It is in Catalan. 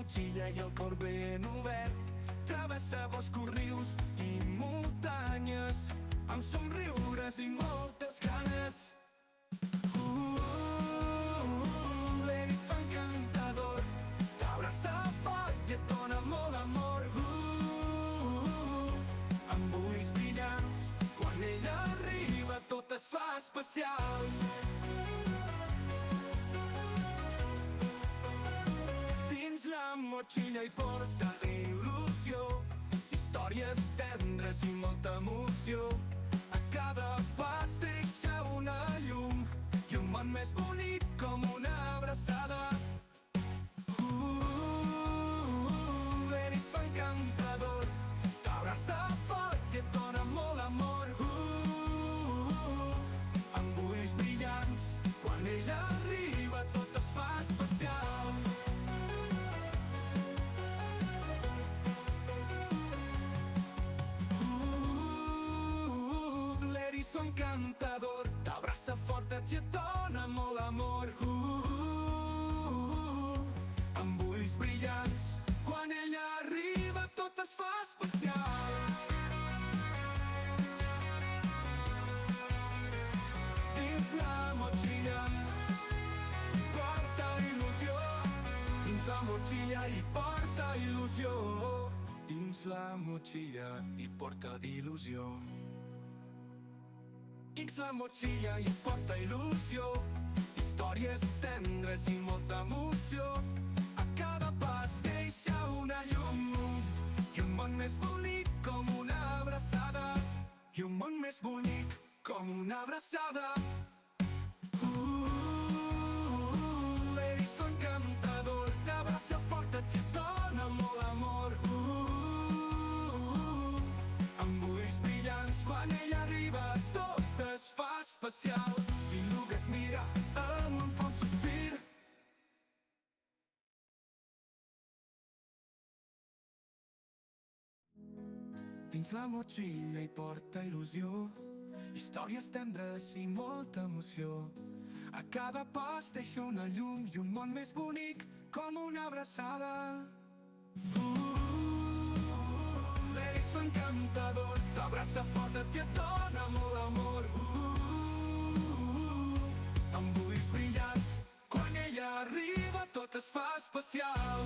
motxilla i el cor ben obert. Travessa boscos, rius i muntanyes, amb somriures i moltes ganes. L'eriçó encantador t'abraça fort i et dona molt amor. Amb ulls brillants, quan ella arriba tot es fa especial. Dins la motxilla hi porta il·lusió, històries tendres i molta emoció. A cada pas deixa una llum i un món més bonic com una abraçada. L'eriçó encantador t'abraça fort i et dona molt amor. Amb ulls brillants, quan ella arriba tot es fa especial. L'eriçó encantador t'abraça fort i et dona molt amor. Amb ulls brillants, quan ella arriba tot es fa especial. Dins la motxilla porta il·lusió, dins la motxilla hi porta il·lusió, dins la motxilla hi porta il·lusió. Dins la motxilla hi porta il·lusió, històries tendres i molta emoció. A cada pas deixa una llum i un món més bonic com una abraçada. I un món més bonic com una abraçada. L'eriçó encantador t'abraça fort i et dona molt amor. Amb ulls brillants, quan ella arriba tot es fa especial. Si l'uga et mira, el món fa un sospir. Dins la motxilla hi porta il·lusió, històries tendres i molta emoció. A cada pas deixa una llum i un món més bonic com una abraçada. L'eriçó encantador t'abraça fort i et dona molt amor. Amb ulls brillants, quan ella arriba tot es fa especial.